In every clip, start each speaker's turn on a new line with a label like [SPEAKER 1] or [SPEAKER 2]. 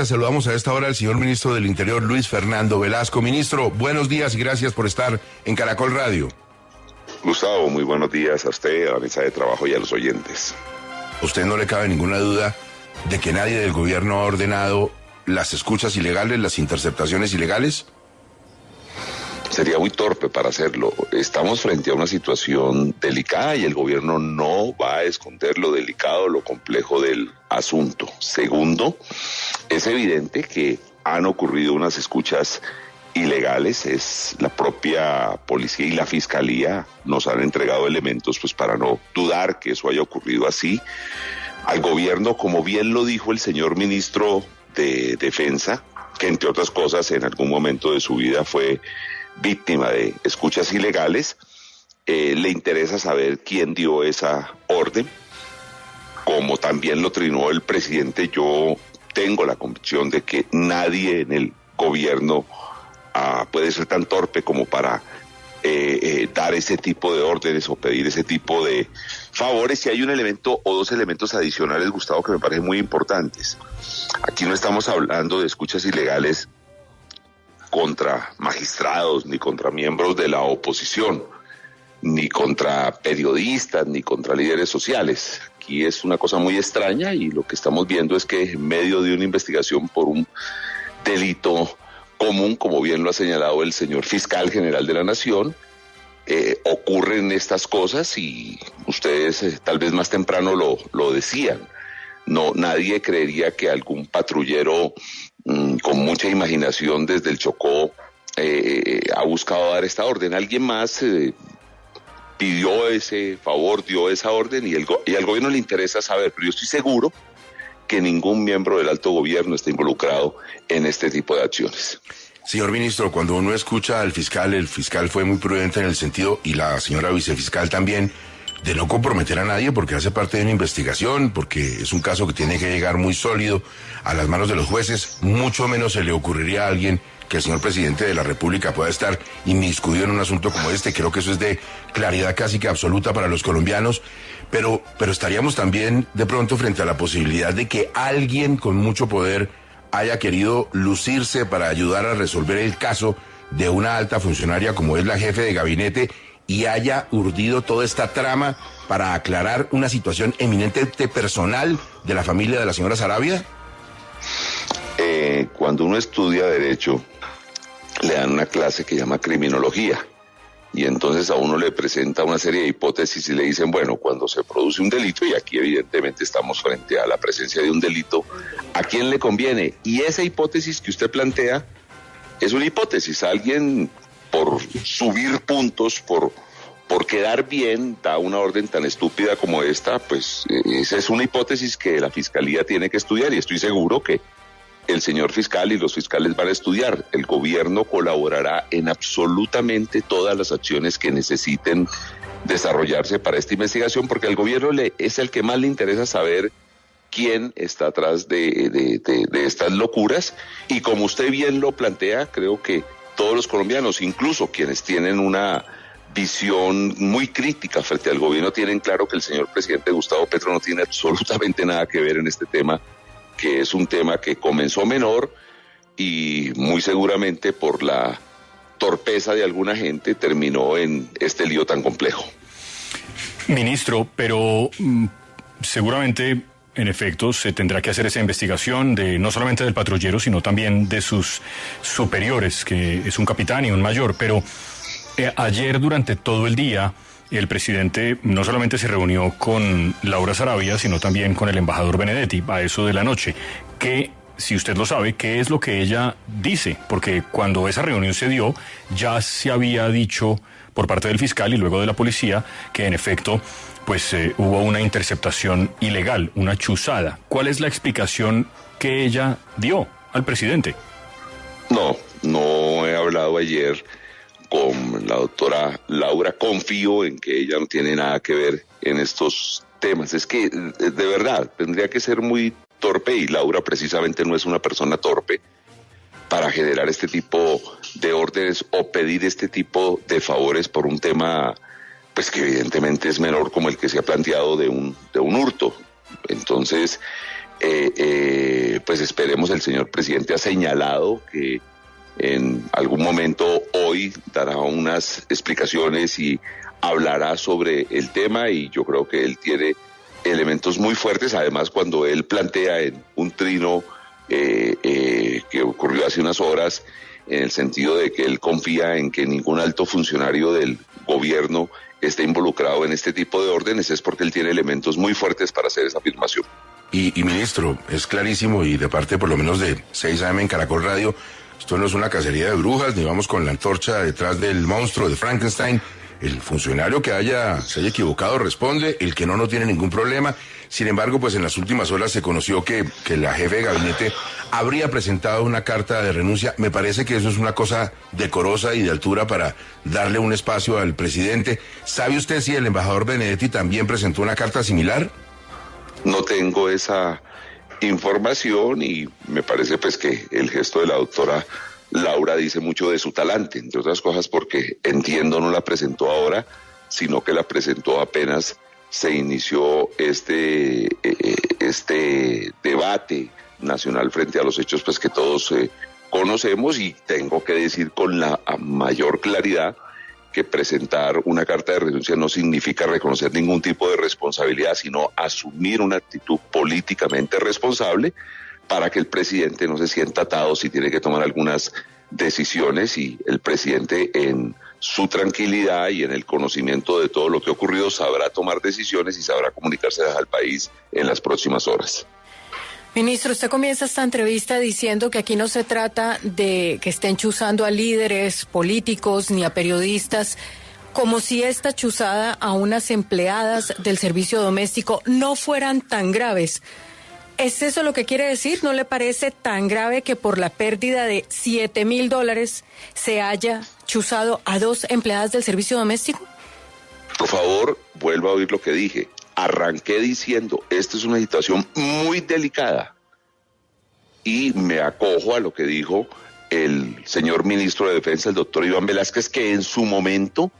[SPEAKER 1] Saludamos a esta hora al señor ministro del Interior, Luis Fernando Velasco. Ministro, buenos días y gracias por estar en Caracol Radio.
[SPEAKER 2] Gustavo, muy buenos días a usted, a la mesa de trabajo y a los oyentes.
[SPEAKER 1] ¿A usted no le cabe ninguna duda de que nadie del gobierno ha ordenado las escuchas ilegales, las interceptaciones ilegales?
[SPEAKER 2] Sería muy torpe para hacerlo. Estamos frente a una situación delicada y el gobierno no va a esconder lo delicado, lo complejo del asunto. Segundo, es evidente que han ocurrido unas escuchas ilegales. Es la propia policía y la fiscalía nos han entregado elementos pues para no dudar que eso haya ocurrido así. Al gobierno, como bien lo dijo el señor ministro de Defensa, que entre otras cosas en algún momento de su vida fue víctima de escuchas ilegales, le interesa saber quién dio esa orden. Como también lo trinó el presidente, yo tengo la convicción de que nadie en el gobierno puede ser tan torpe como para dar ese tipo de órdenes o pedir ese tipo de favores. Y hay un elemento o dos elementos adicionales, Gustavo, que me parecen muy importantes. Aquí no estamos hablando de escuchas ilegales contra magistrados, ni contra miembros de la oposición, ni contra periodistas, ni contra líderes sociales. Aquí es una cosa muy extraña y lo que estamos viendo es que en medio de una investigación por un delito común, como bien lo ha señalado el señor fiscal general de la Nación, ocurren estas cosas y ustedes tal vez más temprano lo decían. No, nadie creería que algún patrullero con mucha imaginación desde el Chocó ha buscado dar esta orden. Alguien más pidió ese favor, dio esa orden y al gobierno le interesa saber, pero yo estoy seguro que ningún miembro del alto gobierno está involucrado en este tipo de acciones.
[SPEAKER 1] Señor ministro, cuando uno escucha al fiscal, el fiscal fue muy prudente en el sentido, y la señora vicefiscal también, de no comprometer a nadie porque hace parte de una investigación, porque es un caso que tiene que llegar muy sólido a las manos de los jueces. Mucho menos se le ocurriría a alguien que el señor presidente de la República pueda estar inmiscuido en un asunto como este. Creo que eso es de claridad casi que absoluta para los colombianos, pero estaríamos también de pronto frente a la posibilidad de que alguien con mucho poder haya querido lucirse para ayudar a resolver el caso de una alta funcionaria como es la jefe de gabinete y haya urdido toda esta trama para aclarar una situación eminentemente personal de la familia de la señora Saravia?
[SPEAKER 2] Cuando uno estudia Derecho, le dan una clase que llama Criminología, y entonces a uno le presenta una serie de hipótesis y le dicen, bueno, cuando se produce un delito, y aquí evidentemente estamos frente a la presencia de un delito, ¿a quién le conviene? Y esa hipótesis que usted plantea es una hipótesis. Alguien, por subir puntos, por quedar bien, da una orden tan estúpida como esta, pues esa es una hipótesis que la Fiscalía tiene que estudiar y estoy seguro que el señor fiscal y los fiscales van a estudiar. El gobierno colaborará en absolutamente todas las acciones que necesiten desarrollarse para esta investigación, porque al gobierno es el que más le interesa saber quién está atrás de estas locuras, y como usted bien lo plantea, creo que todos los colombianos, incluso quienes tienen una visión muy crítica frente al gobierno, tienen claro que el señor presidente Gustavo Petro no tiene absolutamente nada que ver en este tema, que es un tema que comenzó menor y muy seguramente por la torpeza de alguna gente terminó en este lío tan complejo.
[SPEAKER 3] Ministro, pero seguramente en efecto se tendrá que hacer esa investigación de no solamente del patrullero, sino también de sus superiores, que es un capitán y un mayor, pero ayer durante todo el día el presidente no solamente se reunió con Laura Saravia, sino también con el embajador Benedetti, a eso de la noche. ¿Qué, si usted lo sabe, qué es lo que ella dice? Porque cuando esa reunión se dio, ya se había dicho por parte del fiscal y luego de la policía que en efecto pues hubo una interceptación ilegal, una chuzada. ¿Cuál es la explicación que ella dio al presidente?
[SPEAKER 2] No he hablado ayer con la doctora Laura. Confío en que ella no tiene nada que ver en estos temas. Es que, de verdad, tendría que ser muy torpe, y Laura precisamente no es una persona torpe para generar este tipo de órdenes o pedir este tipo de favores por un tema pues que evidentemente es menor, como el que se ha planteado de un hurto. Entonces, pues esperemos, el señor presidente ha señalado que en algún momento hoy dará unas explicaciones y hablará sobre el tema, y yo creo que él tiene elementos muy fuertes. Además, cuando él plantea en un trino que ocurrió hace unas horas, en el sentido de que él confía en que ningún alto funcionario del gobierno esté involucrado en este tipo de órdenes, es porque él tiene elementos muy fuertes para hacer esa afirmación.
[SPEAKER 1] Y ministro, es clarísimo, y de parte por lo menos de 6 AM en Caracol Radio, esto no es una cacería de brujas, ni vamos con la antorcha detrás del monstruo de Frankenstein. El funcionario que se haya equivocado responde, el que no tiene ningún problema. Sin embargo, pues en las últimas horas se conoció que la jefe de gabinete habría presentado una carta de renuncia. Me parece que eso es una cosa decorosa y de altura para darle un espacio al presidente. ¿Sabe usted si el embajador Benedetti también presentó una carta similar?
[SPEAKER 2] No tengo esa información, y me parece pues que el gesto de la doctora Laura dice mucho de su talante, entre otras cosas porque entiendo no la presentó ahora, sino que la presentó apenas se inició este debate nacional frente a los hechos pues que todos conocemos. Y tengo que decir con la mayor claridad que presentar una carta de renuncia no significa reconocer ningún tipo de responsabilidad, sino asumir una actitud políticamente responsable para que el presidente no se sienta atado si tiene que tomar algunas decisiones, y el presidente en su tranquilidad y en el conocimiento de todo lo que ha ocurrido sabrá tomar decisiones y sabrá comunicarse al país en las próximas horas.
[SPEAKER 4] Ministro, usted comienza esta entrevista diciendo que aquí no se trata de que estén chuzando a líderes políticos ni a periodistas, como si esta chuzada a unas empleadas del servicio doméstico no fueran tan graves. ¿Es eso lo que quiere decir? ¿No le parece tan grave que por la pérdida de $7,000 se haya chuzado a 2 empleadas del servicio doméstico?
[SPEAKER 2] Por favor, vuelva a oír lo que dije. Arranqué diciendo, esta es una situación muy delicada, y me acojo a lo que dijo el señor ministro de Defensa, el doctor Iván Velázquez, que en su momento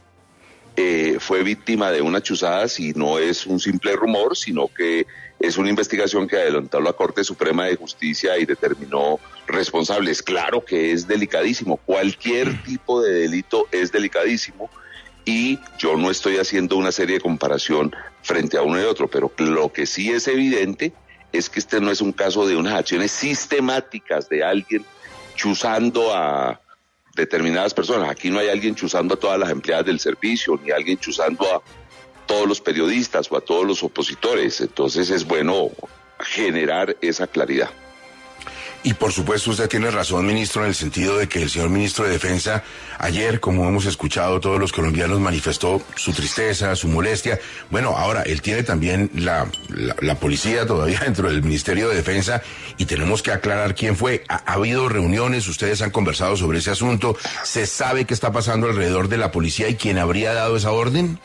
[SPEAKER 2] fue víctima de una chuzada, y no es un simple rumor, sino que es una investigación que adelantó la Corte Suprema de Justicia y determinó responsables. Claro que es delicadísimo, cualquier tipo de delito es delicadísimo, y yo no estoy haciendo una serie de comparación frente a uno y otro, pero lo que sí es evidente es que este no es un caso de unas acciones sistemáticas de alguien chuzando a determinadas personas. Aquí no hay alguien chuzando a todas las empleadas del servicio, ni alguien chuzando a todos los periodistas o a todos los opositores. Entonces es bueno generar esa claridad.
[SPEAKER 1] Y por supuesto usted tiene razón, ministro, en el sentido de que el señor ministro de Defensa ayer, como hemos escuchado todos los colombianos, manifestó su tristeza, su molestia. Bueno, ahora él tiene también la policía todavía dentro del Ministerio de Defensa, y tenemos que aclarar quién fue. ¿Ha habido reuniones? ¿Ustedes han conversado sobre ese asunto? ¿Se sabe qué está pasando alrededor de la policía y quién habría dado esa orden?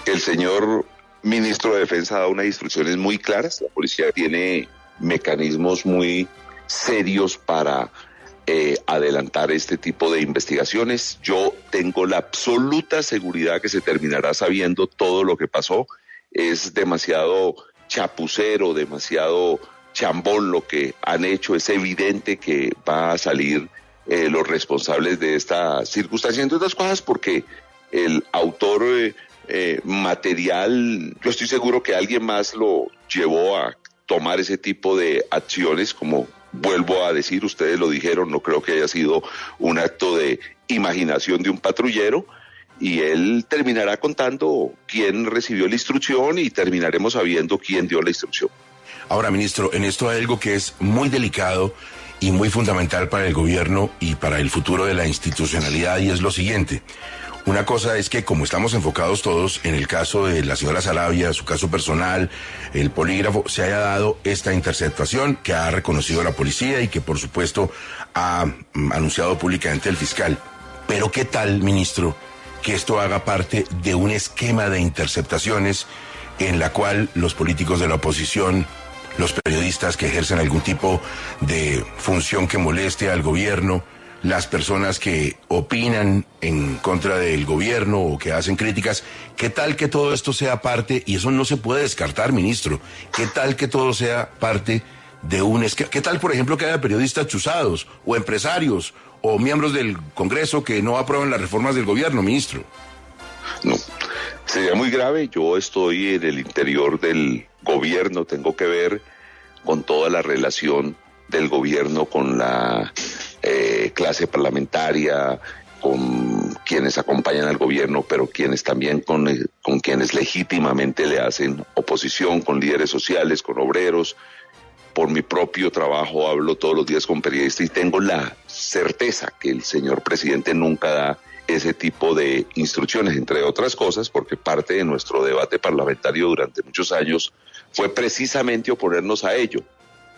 [SPEAKER 2] El señor ministro de Defensa ha dado unas instrucciones muy claras. La policía tiene mecanismos muy serios para adelantar este tipo de investigaciones. Yo tengo la absoluta seguridad que se terminará sabiendo todo lo que pasó. Es demasiado chapucero, demasiado chambón lo que han hecho. Es evidente que va a salir los responsables de esta circunstancia, entre otras cosas porque el autor material, yo estoy seguro que alguien más lo llevó a tomar ese tipo de acciones. Como vuelvo a decir, ustedes lo dijeron, no creo que haya sido un acto de imaginación de un patrullero, y él terminará contando quién recibió la instrucción y terminaremos sabiendo quién dio la instrucción.
[SPEAKER 1] Ahora, ministro, en esto hay algo que es muy delicado y muy fundamental para el gobierno y para el futuro de la institucionalidad, y es lo siguiente. Una cosa es que, como estamos enfocados todos en el caso de la señora Saravia, su caso personal, el polígrafo, se haya dado esta interceptación que ha reconocido la policía y que, por supuesto, ha anunciado públicamente el fiscal. Pero ¿qué tal, ministro, que esto haga parte de un esquema de interceptaciones en la cual los políticos de la oposición, los periodistas que ejercen algún tipo de función que moleste al gobierno, las personas que opinan en contra del gobierno o que hacen críticas. ¿Qué tal que todo esto sea parte, y eso no se puede descartar, ministro, qué tal que todo sea parte de un esquema? ¿Qué tal, por ejemplo, que haya periodistas chuzados o empresarios o miembros del Congreso que no aprueban las reformas del gobierno, ministro?
[SPEAKER 2] No, sería muy grave. Yo estoy en el interior del gobierno, tengo que ver con toda la relación del gobierno con la clase parlamentaria, con quienes acompañan al gobierno, pero quienes también con quienes legítimamente le hacen oposición, con líderes sociales, con obreros. Por mi propio trabajo hablo todos los días con periodistas y tengo la certeza que el señor presidente nunca da ese tipo de instrucciones, entre otras cosas, porque parte de nuestro debate parlamentario durante muchos años fue precisamente oponernos a ello.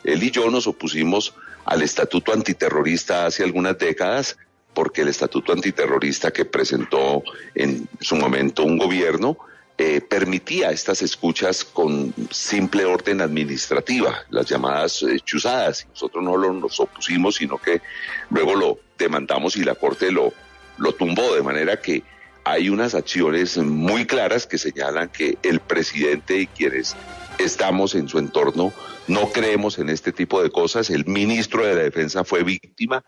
[SPEAKER 2] Él y yo nos opusimos al estatuto antiterrorista hace algunas décadas, porque el estatuto antiterrorista que presentó en su momento un gobierno permitía estas escuchas con simple orden administrativa, las llamadas chuzadas. Nosotros no nos opusimos, sino que luego lo demandamos y la Corte lo tumbó, de manera que hay unas acciones muy claras que señalan que el presidente y quienes estamos en su entorno no creemos en este tipo de cosas. El ministro de la Defensa fue víctima,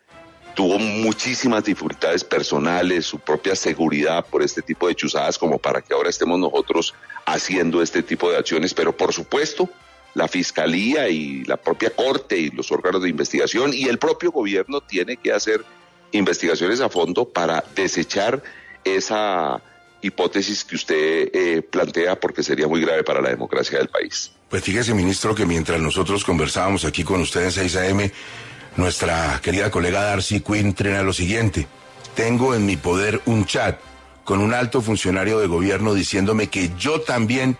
[SPEAKER 2] tuvo muchísimas dificultades personales, su propia seguridad por este tipo de chuzadas, como para que ahora estemos nosotros haciendo este tipo de acciones. Pero por supuesto, la Fiscalía y la propia Corte y los órganos de investigación y el propio gobierno tiene que hacer investigaciones a fondo para desechar esa hipótesis que usted plantea, porque sería muy grave para la democracia del país.
[SPEAKER 1] Pues fíjese, ministro, que mientras nosotros conversábamos aquí con usted en 6 AM, nuestra querida colega Darcy Quinn trena lo siguiente: tengo en mi poder un chat con un alto funcionario de gobierno diciéndome que yo también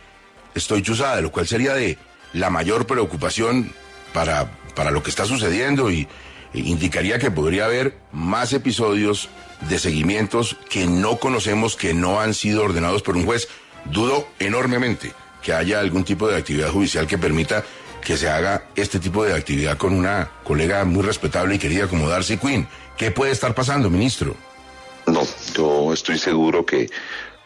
[SPEAKER 1] estoy chuzada, lo cual sería de la mayor preocupación para lo que está sucediendo, y indicaría que podría haber más episodios de seguimientos que no conocemos, que no han sido ordenados por un juez. Dudo enormemente que haya algún tipo de actividad judicial que permita que se haga este tipo de actividad con una colega muy respetable y querida como Darcy Quinn. ¿Qué puede estar pasando, ministro?
[SPEAKER 2] No, yo estoy seguro que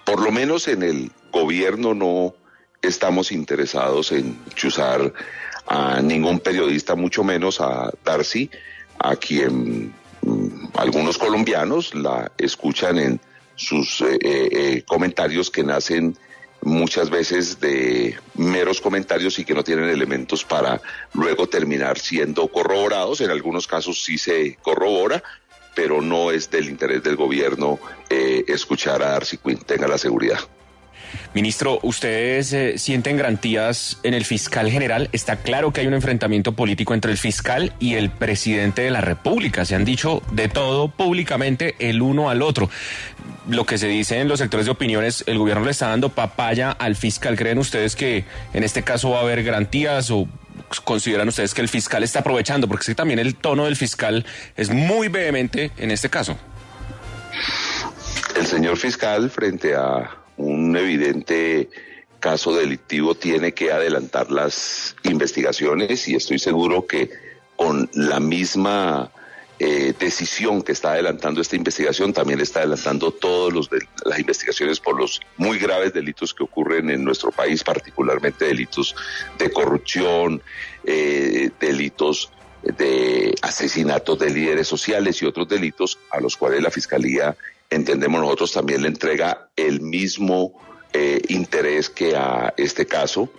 [SPEAKER 2] por lo menos en el gobierno no estamos interesados en chuzar a ningún periodista, mucho menos a Darcy, a quien algunos colombianos la escuchan en sus comentarios que nacen muchas veces de meros comentarios y que no tienen elementos para luego terminar siendo corroborados. En algunos casos sí se corrobora, pero no es del interés del gobierno escuchar a Darcy Quinn, tenga la seguridad.
[SPEAKER 5] Ministro, ¿ustedes sienten garantías en el fiscal general? Está claro que hay un enfrentamiento político entre el fiscal y el presidente de la República. Se han dicho de todo públicamente el uno al otro. Lo que se dice en los sectores de opinión es el gobierno le está dando papaya al fiscal. ¿Creen ustedes que en este caso va a haber garantías o consideran ustedes que el fiscal está aprovechando? Porque es que también el tono del fiscal es muy vehemente en este caso.
[SPEAKER 2] El señor fiscal, frente a un evidente caso delictivo, tiene que adelantar las investigaciones, y estoy seguro que con la misma decisión que está adelantando esta investigación, también está adelantando todas las investigaciones por los muy graves delitos que ocurren en nuestro país, particularmente delitos de corrupción, delitos de asesinatos de líderes sociales y otros delitos a los cuales la Fiscalía, entendemos nosotros, también le entrega el mismo interés que a este caso.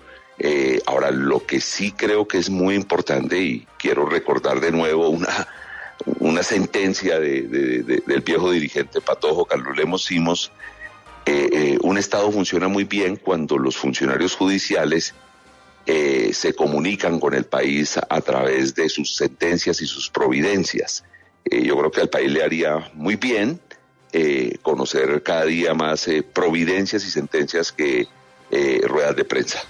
[SPEAKER 2] Ahora, lo que sí creo que es muy importante, y quiero recordar de nuevo una sentencia del viejo dirigente patojo Carlos Lemos Simos: un Estado funciona muy bien cuando los funcionarios judiciales se comunican con el país a través de sus sentencias y sus providencias. Yo creo que al país le haría muy bien conocer cada día más providencias y sentencias que ruedas de prensa.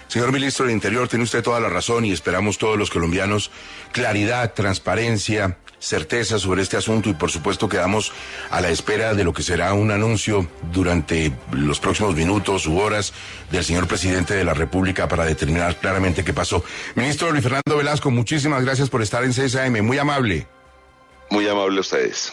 [SPEAKER 1] Señor ministro del Interior, tiene usted toda la razón, y esperamos todos los colombianos claridad, transparencia, certeza sobre este asunto, y por supuesto quedamos a la espera de lo que será un anuncio durante los próximos minutos u horas del señor presidente de la República para determinar claramente qué pasó. Ministro Luis Fernando Velasco, muchísimas gracias por estar en 6 AM, muy amable.
[SPEAKER 2] Muy amable a ustedes.